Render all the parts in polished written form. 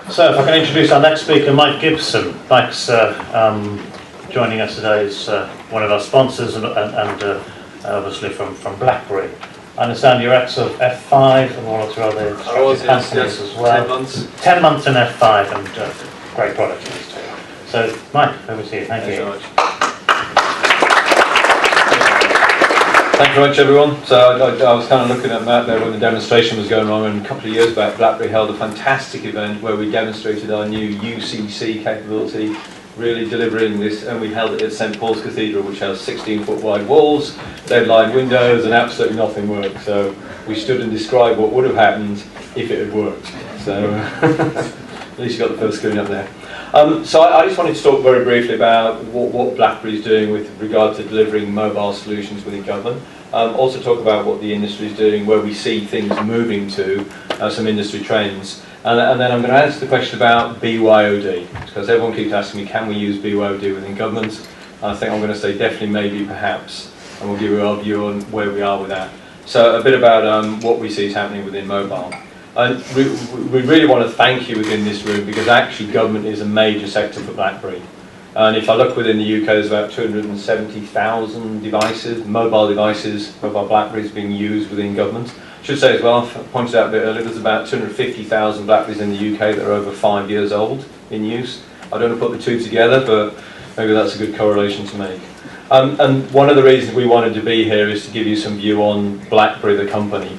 So if I can introduce our next speaker, Mike Gibson. Mike's joining us today as one of our sponsors and obviously from BlackBerry. I understand you're ex of F5 and one or two other companies as well. 10 months. 10 months in F5 and great product. So Mike, over to you. Thank you. So much. Thank you very much, everyone. So I was kind of looking at Matt there when the demonstration was going on, and a couple of years back BlackBerry held a fantastic event where we demonstrated our new UCC capability, really delivering this, and we held it at St Paul's Cathedral, which has 16-foot wide walls, lead-lined windows, and absolutely nothing worked. So we stood and described what would have happened if it had worked. So at least you got the first screen up there. So I just wanted to talk very briefly about what BlackBerry is doing with regard to delivering mobile solutions within government. Also talk about what the industry is doing, where we see things moving to, some industry trends. And then I'm going to answer the question about BYOD, because everyone keeps asking me, can we use BYOD within government? And I think I'm going to say definitely, maybe, perhaps, and we'll give you our view on where we are with that. So a bit about what we see is happening within mobile. And we really want to thank you within this room, because actually government is a major sector for BlackBerry. And if I look within the UK, there's about 270,000 devices, mobile BlackBerries being used within government. I should say as well, I pointed out a bit earlier, there's about 250,000 BlackBerries in the UK that are over 5 years old in use. I don't want to put the two together, but maybe that's a good correlation to make. And one of the reasons we wanted to be here is to give you some view on BlackBerry, the company.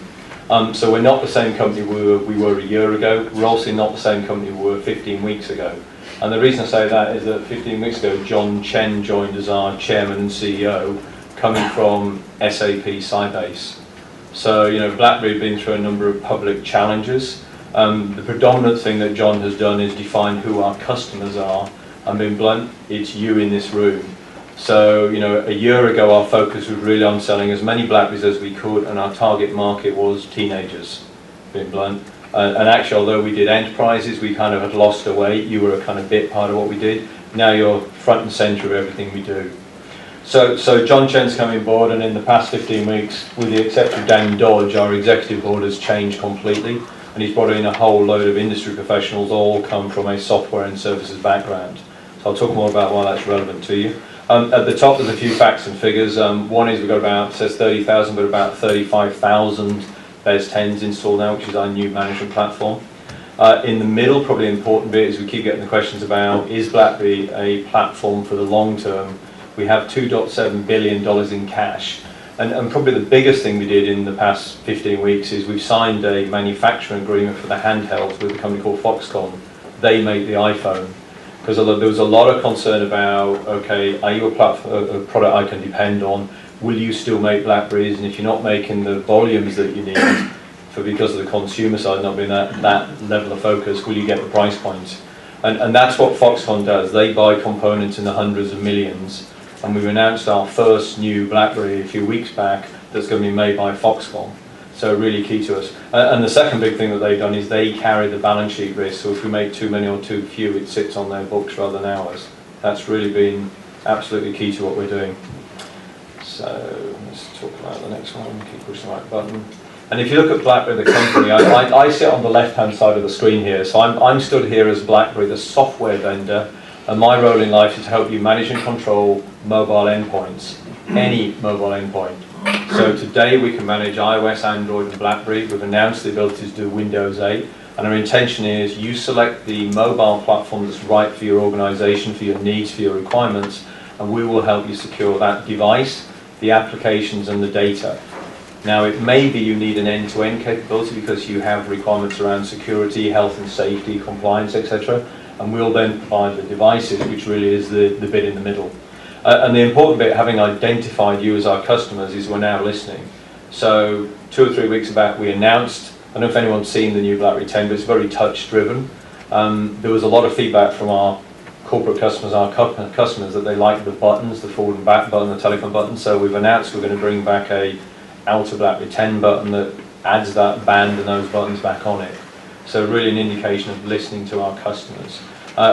So we're not the same company we were a year ago. We're also not the same company we were 15 weeks ago. And the reason I say that is that 15 weeks ago, John Chen joined as our chairman and CEO, coming from SAP Sybase. So, you know, BlackBerry had been through a number of public challenges. The predominant thing that John has done is define who our customers are. And being blunt, it's you in this room. So, you know, a year ago our focus was really on selling as many BlackBerries as we could, and our target market was teenagers, being blunt. And actually, although we did enterprises, we kind of had lost our way. You were a kind of bit part of what we did. Now you're front and center of everything we do. So John Chen's coming aboard, and in the past 15 weeks, with the exception of Dan Dodge, our executive board has changed completely, and he's brought in a whole load of industry professionals, all come from a software and services background. So I'll talk more about why that's relevant to you. At the top, there's a few facts and figures. One is we've got about, it says 30,000, but about 35,000 BES 10s installed now, which is our new management platform. In the middle, probably an important bit, is we keep getting the questions about, is BlackBerry a platform for the long term? We have $2.7 billion in cash. And probably the biggest thing we did in the past 15 weeks is we've signed a manufacturing agreement for the handhelds with a company called Foxconn. They make the iPhone. Because there was a lot of concern about, okay, are you a product I can depend on? Will you still make BlackBerries? And if you're not making the volumes that you need, because of the consumer side not being that level of focus, will you get the price point? And that's what Foxconn does. They buy components in the hundreds of millions. And we've announced our first new BlackBerry a few weeks back that's going to be made by Foxconn. So really key to us. And the second big thing that they've done is they carry the balance sheet risk. So if we make too many or too few, it sits on their books rather than ours. That's really been absolutely key to what we're doing. So let's talk about the next one. Keep pushing the right button. And if you look at BlackBerry, the company, I sit on the left-hand side of the screen here. So I'm stood here as BlackBerry, the software vendor. And my role in life is to help you manage and control mobile endpoints, any mobile endpoint. So today we can manage iOS, Android and BlackBerry. We've announced the ability to do Windows 8. And our intention is you select the mobile platform that's right for your organization, for your needs, for your requirements, and we will help you secure that device, the applications and the data. Now it may be you need an end-to-end capability because you have requirements around security, health and safety, compliance, etc. And we'll then provide the devices, which really is the bit in the middle. And the important bit, having identified you as our customers, is we're now listening. So 2 or 3 weeks back we announced, I don't know if anyone's seen the new BlackBerry 10, but it's very touch driven. There was a lot of feedback from our corporate customers, our customers, that they like the buttons, the forward and back button, the telephone button. So we've announced we're going to bring back a outer BlackBerry 10 button that adds that band and those buttons back on it. So really an indication of listening to our customers.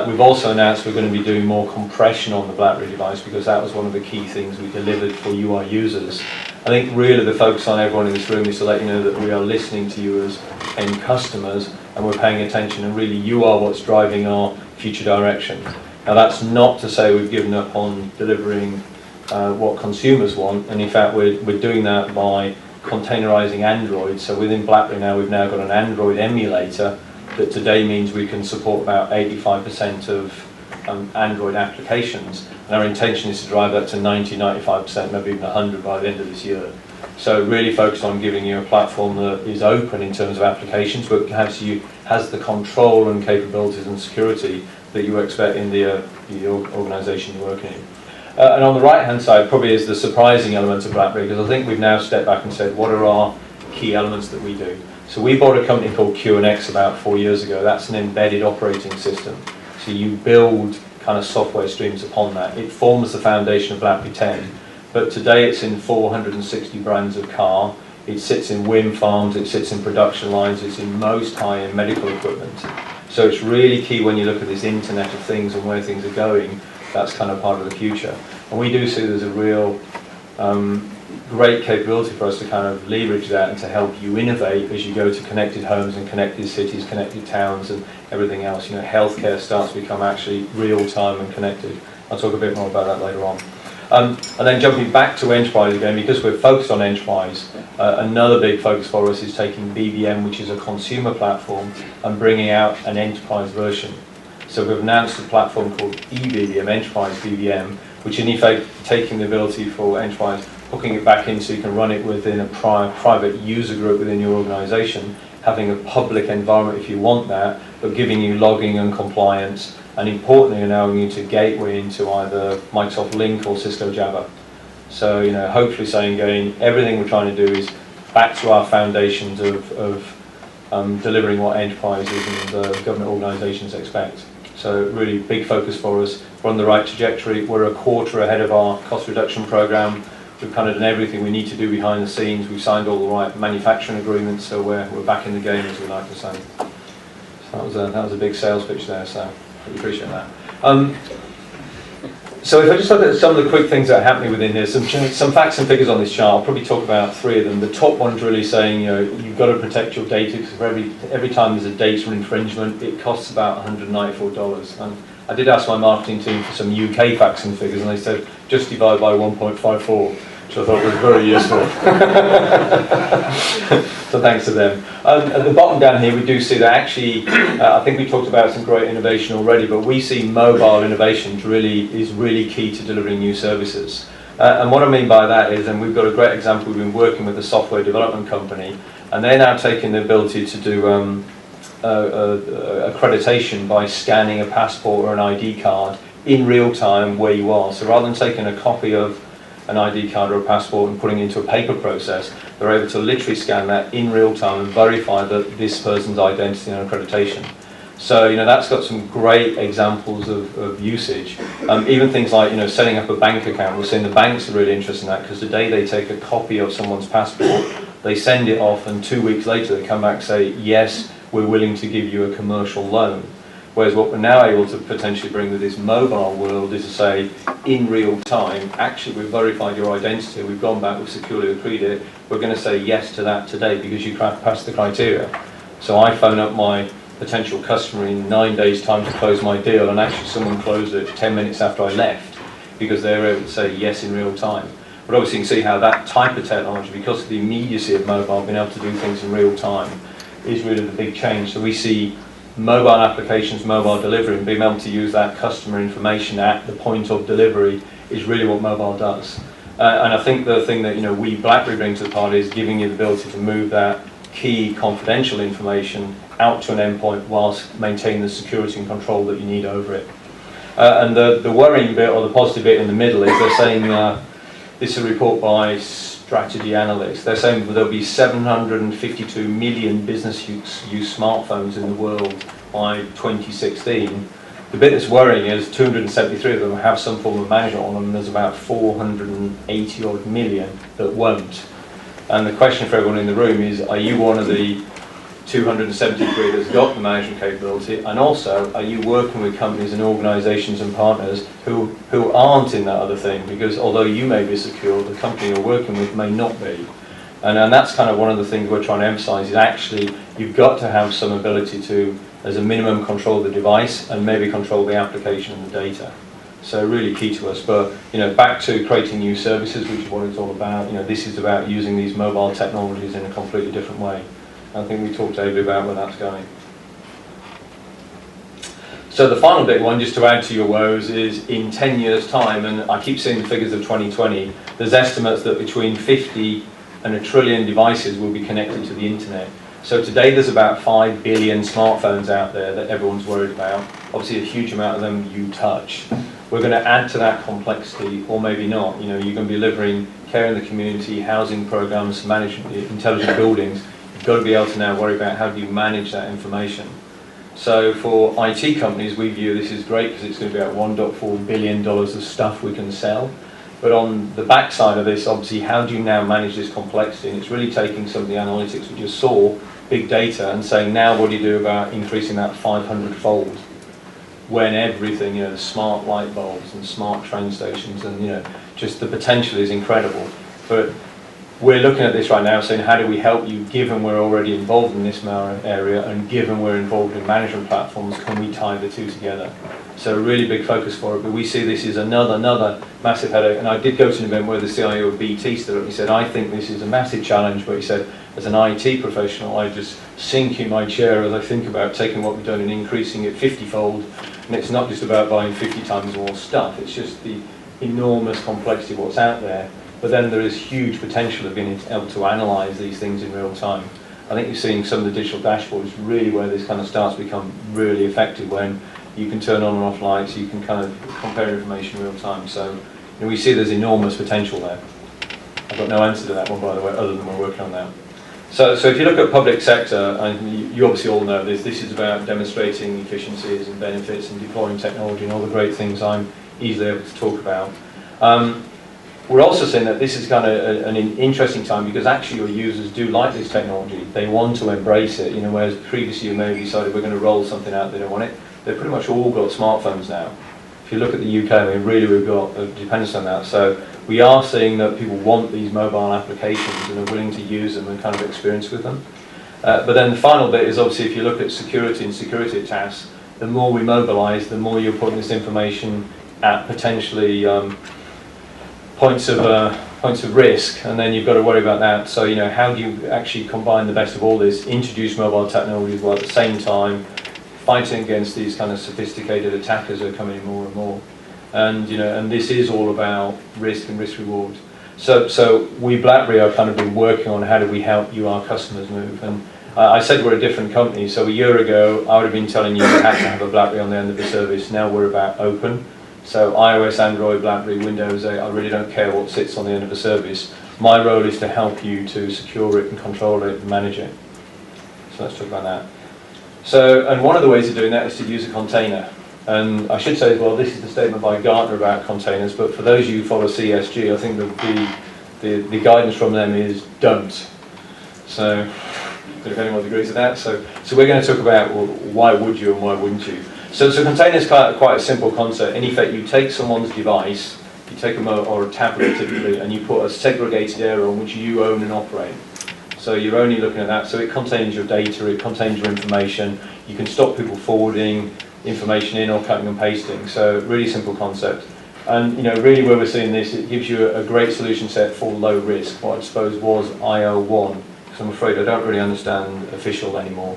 We've also announced we're going to be doing more compression on the BlackBerry device, because that was one of the key things we delivered for UI users. I think really the focus on everyone in this room is to let you know that we are listening to you as end customers, and we're paying attention, and really you are what's driving our future direction. Now that's not to say we've given up on delivering what consumers want, and in fact we're doing that by containerizing Android. So within BlackBerry now we've now got an Android emulator that today means we can support about 85% of Android applications, and our intention is to drive that to 90, 95%, maybe even 100 by the end of this year. So really focused on giving you a platform that is open in terms of applications, but has the control and capabilities and security that you expect in the organisation you're working in. And on the right hand side probably is the surprising element of BlackBerry, because I think we've now stepped back and said, what are our key elements that we do? So we bought a company called QNX about 4 years ago. That's an embedded operating system. So you build kind of software streams upon that. It forms the foundation of BlackBerry 10. But today it's in 460 brands of car. It sits in wind farms, it sits in production lines, it's in most high-end medical equipment. So it's really key when you look at this Internet of Things and where things are going, that's kind of part of the future. And we do see there's a real great capability for us to kind of leverage that and to help you innovate as you go to connected homes and connected cities, connected towns and everything else. You know, healthcare starts to become actually real-time and connected. I'll talk a bit more about that later on. And then jumping back to enterprise again, because we're focused on enterprise, another big focus for us is taking BBM, which is a consumer platform, and bringing out an enterprise version. So we've announced a platform called eBBM, Enterprise BBM, which in effect taking the ability for enterprise, hooking it back in so you can run it within a private user group within your organization, having a public environment if you want that, but giving you logging and compliance, and importantly allowing you to gateway into either Microsoft Lync or Cisco Jabber. So, you know, hopefully saying going, everything we're trying to do is back to our foundations of delivering what enterprises and government organisations expect. So really big focus for us. We're on the right trajectory. We're a quarter ahead of our cost reduction program. We've kind of done everything we need to do behind the scenes. We've signed all the right manufacturing agreements, so we're back in the game, as we like to say. So that was a big sales pitch there, so I appreciate that. So if I just look at some of the quick things that are happening within this, some facts and figures on this chart, I'll probably talk about 3 of them. The top one's really saying, you know, you've got to protect your data, because for every time there's a data infringement, it costs about $194. And I did ask my marketing team for some UK facts and figures, and they said just divide by 1.54, which I thought was very useful. So thanks to them. At the bottom down here, we do see that actually, I think we talked about some great innovation already, but we see mobile innovation is really key to delivering new services. And what I mean by that is, and we've got a great example, we've been working with a software development company, and they're now taking the ability to do accreditation by scanning a passport or an ID card in real time where you are. So rather than taking a copy of an ID card or a passport and putting it into a paper process, they're able to literally scan that in real time and verify that this person's identity and accreditation. So, you know, that's got some great examples of usage. Even things like, you know, setting up a bank account. We're seeing the banks are really interested in that, because today they take a copy of someone's passport, they send it off, and 2 weeks later they come back and say, yes, we're willing to give you a commercial loan. Whereas what we're now able to potentially bring with this mobile world is to say, in real time, actually we've verified your identity, we've gone back, we've securely agreed it, we're going to say yes to that today because you passed the criteria. So I phone up my potential customer in 9 days' time to close my deal, and actually someone closed it 10 minutes after I left because they were able to say yes in real time. But obviously you can see how that type of technology, because of the immediacy of mobile, being able to do things in real time, is really the big change. So we see mobile applications, mobile delivery, and being able to use that customer information at the point of delivery is really what mobile does. And I think the thing that, you know, we BlackBerry bring to the party is giving you the ability to move that key confidential information out to an endpoint whilst maintaining the security and control that you need over it. And the worrying bit, or the positive bit in the middle, is they're saying, this is a report by Strategy Analysts, they're saying that there'll be 752 million business use smartphones in the world by 2016. The bit that's worrying is 273 of them have some form of management on them, and there's about 480 odd million that won't. And the question for everyone in the room is, are you one of the 273 that's got the management capability, and also are you working with companies and organisations and partners who aren't in that other thing? Because although you may be secure, the company you're working with may not be. And that's kind of one of the things we're trying to emphasise, is actually you've got to have some ability to, as a minimum, control the device and maybe control the application and the data. So really key to us. But back to creating new services, which is what it's all about. This is about using these mobile technologies in a completely different way. I think we talked a bit about where that's going. So the final big one, just to add to your woes, is in 10 years' time, and I keep seeing the figures of 2020, there's estimates that between 50 and 1 trillion devices will be connected to the internet. So today there's about 5 billion smartphones out there that everyone's worried about. Obviously a huge amount of them you touch. We're going to add to that complexity, or maybe not. You're going to be delivering care in the community, housing programs, management, intelligent buildings. You've got to be able to now worry about how do you manage that information. So for IT companies, we view this as great because it's going to be about $1.4 billion of stuff we can sell. But on the backside of this, obviously, how do you now manage this complexity? And it's really taking some of the analytics we just saw, big data, and saying, now what do you do about increasing that 500-fold? When everything, the smart light bulbs and smart train stations, and just the potential is incredible. But we're looking at this right now saying, how do we help you, given we're already involved in this area, and given we're involved in management platforms, can we tie the two together? So a really big focus for it, but we see this as another massive headache. And I did go to an event where the CIO of BT stood up and he said, I think this is a massive challenge, but he said, as an IT professional, I just sink in my chair as I think about taking what we've done and increasing it 50-fold. And it's not just about buying 50 times more stuff, it's just the enormous complexity of what's out there. But then there is huge potential of being able to analyze these things in real time. I think you're seeing some of the digital dashboards really where this kind of starts to become really effective, when you can turn on and off lights, you can kind of compare information in real time. So we see there's enormous potential there. I've got no answer to that one, by the way, other than we're working on that. So if you look at public sector, and you obviously all know this is about demonstrating efficiencies and benefits and deploying technology and all the great things I'm easily able to talk about. We're also seeing that this is kind of an interesting time, because actually your users do like this technology. They want to embrace it, whereas previously you may have decided we're going to roll something out, they don't want it. They've pretty much all got smartphones now. If you look at the UK, really we've got a dependence on that. So we are seeing that people want these mobile applications and are willing to use them and kind of experience with them. But then the final bit is, obviously, if you look at security and security attacks, the more we mobilise, the more you're putting this information at potentially points of risk, and then you've got to worry about that. So how do you actually combine the best of all this, introduce mobile technologies while at the same time fighting against these kind of sophisticated attackers who are coming in more and more? And and this is all about risk and risk reward. So we BlackBerry are kind of been working on how do we help you, our customers, move. And I said we're a different company. So a year ago I would have been telling you had to have a BlackBerry on the end of the service. Now we're about open. So iOS, Android, BlackBerry, Windows 8, I really don't care what sits on the end of a service. My role is to help you to secure it and control it and manage it. So let's talk about that. So, and one of the ways of doing that is to use a container. And I should say as well, this is the statement by Gartner about containers, but for those of you who follow CSG, I think that the guidance from them is don't. So, I don't know if anyone agrees with that. So we're going to talk about, well, why would you and why wouldn't you? So container is quite a simple concept. In effect, you take someone's device, you take or a tablet typically, and you put a segregated area on which you own and operate. So you're only looking at that. So it contains your data, it contains your information. You can stop people forwarding information in or cutting and pasting. So really simple concept. And really where we're seeing this, it gives you a great solution set for low risk. What I suppose was IL1, because I'm afraid I don't really understand official anymore.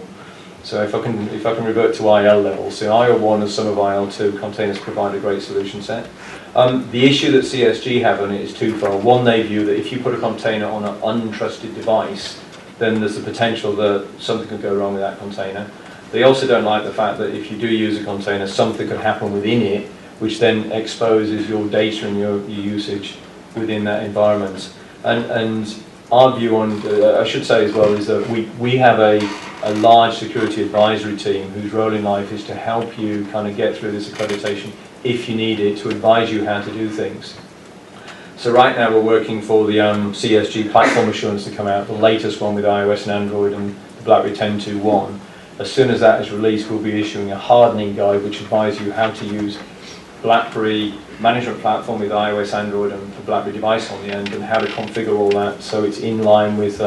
So if I can revert to IL levels, so IL1 and some of IL2 containers provide a great solution set. The issue that CSG have on it is twofold. One, they view that if you put a container on an untrusted device, then there's the potential that something could go wrong with that container. They also don't like the fact that if you do use a container, something could happen within it, which then exposes your data and your usage within that environment. And our view on, I should say as well, is that we have a large security advisory team whose role in life is to help you kind of get through this accreditation if you need it, to advise you how to do things. So right now we're working for the CSG platform assurance to come out, the latest one with iOS and Android and the BlackBerry 10.2.1. As soon as that is released, we'll be issuing a hardening guide which advises you how to use BlackBerry management platform with iOS, Android and the BlackBerry device on the end, and how to configure all that so it's in line with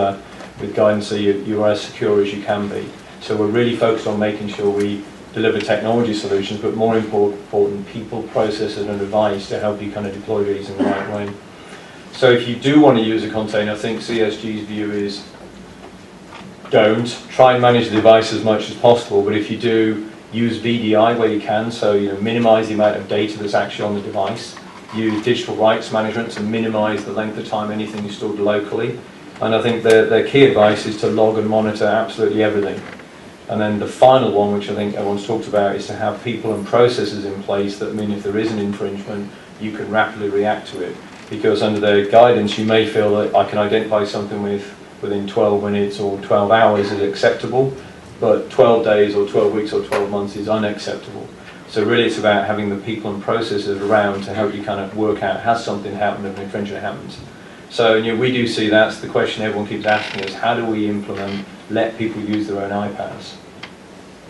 with guidance so you are as secure as you can be. So we're really focused on making sure we deliver technology solutions, but more important, people, processes and advice to help you kind of deploy these in the right way. So if you do want to use a container, I think CSG's view is don't. Try and manage the device as much as possible, but if you do, use VDI where you can, so minimize the amount of data that's actually on the device. Use digital rights management to minimize the length of time anything is stored locally. And I think their key advice is to log and monitor absolutely everything. And then the final one, which I think everyone's talked about, is to have people and processes in place that mean if there is an infringement, you can rapidly react to it. Because under their guidance, you may feel that I can identify something within 12 minutes or 12 hours is acceptable, but 12 days or 12 weeks or 12 months is unacceptable. So really it's about having the people and processes around to help you kind of work out, has something happened if an infringement happens? So we do see that's the question everyone keeps asking is how do we implement, let people use their own iPads?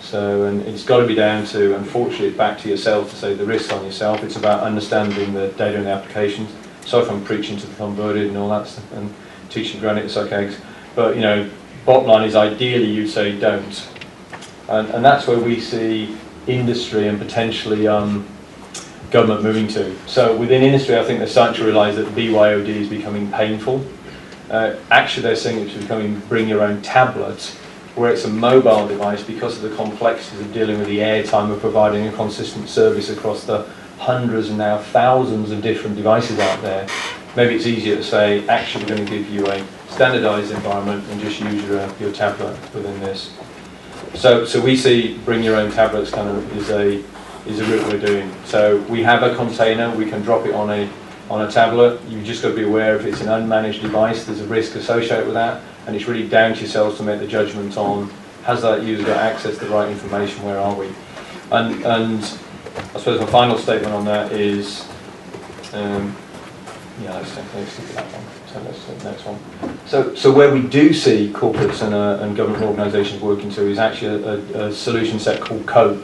So, and it's got to be down to, unfortunately, back to yourself to say the risks on yourself. It's about understanding the data and the applications. Sorry if I'm preaching to the converted and all that stuff and teaching granite to suck eggs. But, bottom line is ideally you'd say don't. And that's where we see industry and potentially government moving to. So within industry, I think they're starting to realise that BYOD is becoming painful. Actually, they're saying it's becoming bring your own tablet, where it's a mobile device because of the complexities of dealing with the airtime of providing a consistent service across the hundreds and now thousands of different devices out there. Maybe it's easier to say, actually we're going to give you a standardized environment and just use your tablet within this. So we see bring your own tablets kind of is a route we're doing. So we have a container, we can drop it on a tablet. You've just got to be aware if it's an unmanaged device, there's a risk associated with that. And it's really down to yourselves to make the judgment on has that user got access to the right information, where are we? And I suppose my final statement on that is, let's stick with that one. So let's take the next one. So where we do see corporates and government organisations working to is actually a solution set called COPE.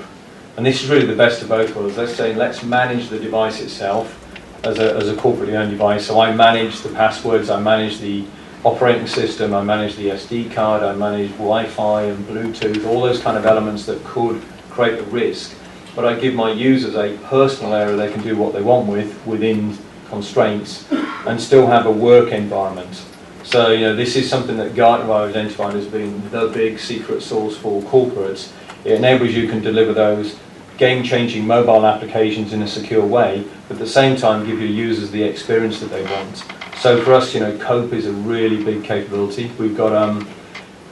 And this is really the best of both worlds. Let's manage the device itself as a corporately owned device. So I manage the passwords, I manage the operating system, I manage the SD card, I manage Wi-Fi and Bluetooth, all those kind of elements that could create a risk. But I give my users a personal area they can do what they want within constraints and still have a work environment. So this is something that Gartner have identified as being the big secret sauce for corporates. It enables you can deliver those game-changing mobile applications in a secure way, but at the same time give your users the experience that they want. So for us, COPE is a really big capability. We've got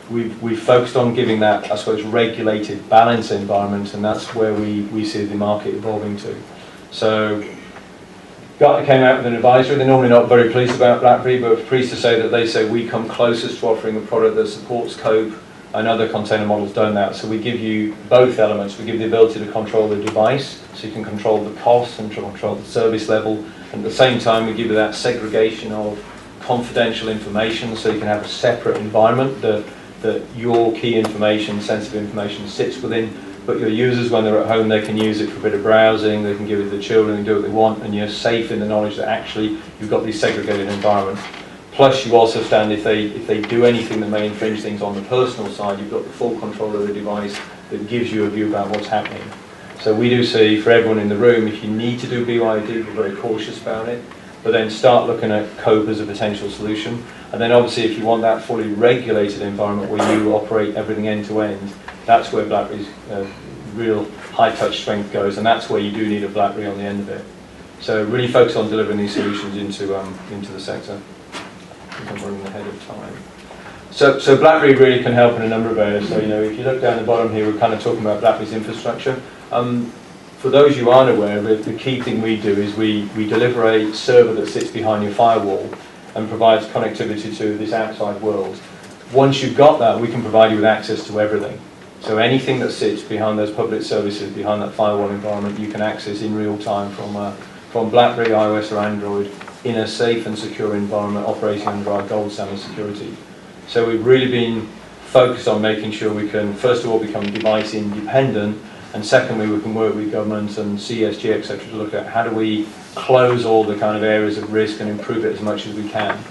we've focused on giving that, I suppose, regulated balance environment, and that's where we see the market evolving to. So Gartner came out with an advisory. They're normally not very pleased about BlackBerry, but pleased to say that they say we come closest to offering a product that supports COPE, and other container models don't that. So we give you both elements. We give the ability to control the device, so you can control the cost and control the service level. And at the same time, we give you that segregation of confidential information, so you can have a separate environment that your key information, sensitive information, sits within. But your users, when they're at home, they can use it for a bit of browsing, they can give it to the children and do what they want, and you're safe in the knowledge that actually you've got these segregated environments. Plus you also stand, if they do anything that may infringe things on the personal side, you've got the full control of the device that gives you a view about what's happening. So we do see, for everyone in the room, if you need to do BYOD, we're very cautious about it, but then start looking at COPE as a potential solution. And then obviously if you want that fully regulated environment where you operate everything end to end, that's where BlackBerry's real high touch strength goes, and that's where you do need a BlackBerry on the end of it. So really focus on delivering these solutions into the sector. I think I'm running ahead of time. So BlackBerry really can help in a number of areas. So if you look down the bottom here, we're kind of talking about BlackBerry's infrastructure. For those who aren't aware of it, the key thing we do is we deliver a server that sits behind your firewall and provides connectivity to this outside world. Once you've got that, we can provide you with access to everything. So anything that sits behind those public services, behind that firewall environment, you can access in real time from BlackBerry, iOS or Android in a safe and secure environment operating under our gold standard security. So we've really been focused on making sure we can, first of all, become device independent, and secondly, we can work with governments and CSG, etc., to look at how do we close all the kind of areas of risk and improve it as much as we can.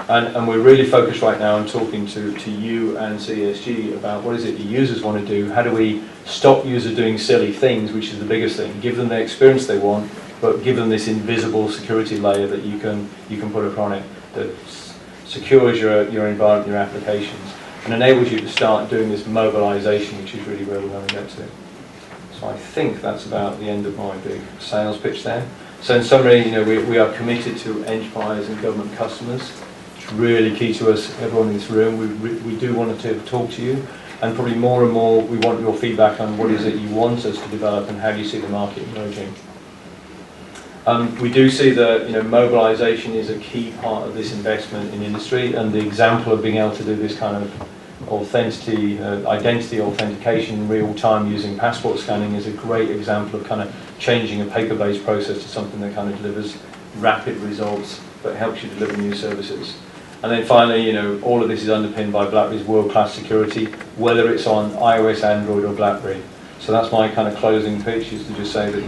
And we're really focused right now on talking to you and CSG about what is it the users want to do, how do we stop users doing silly things, which is the biggest thing, give them the experience they want, but give them this invisible security layer that you can put upon it that secures your environment, your applications, and enables you to start doing this mobilization, which is really where we're going to get to. So I think that's about the end of my big sales pitch there. So in summary, we are committed to enterprise and government customers. It's really key to us, everyone in this room. We do want to talk to you, and probably more and more we want your feedback on what is it you want us to develop and how do you see the market emerging. We do see that mobilization is a key part of this investment in industry, and the example of being able to do this kind of identity authentication in real time using passport scanning is a great example of kind of changing a paper-based process to something that kind of delivers rapid results but helps you deliver new services. And then finally, all of this is underpinned by BlackBerry's world-class security, whether it's on iOS, Android or BlackBerry. So that's my kind of closing pitch, is to just say that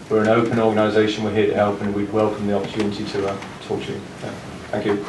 we're an open organisation, we're here to help, and we'd welcome the opportunity to talk to you. Yeah. Thank you.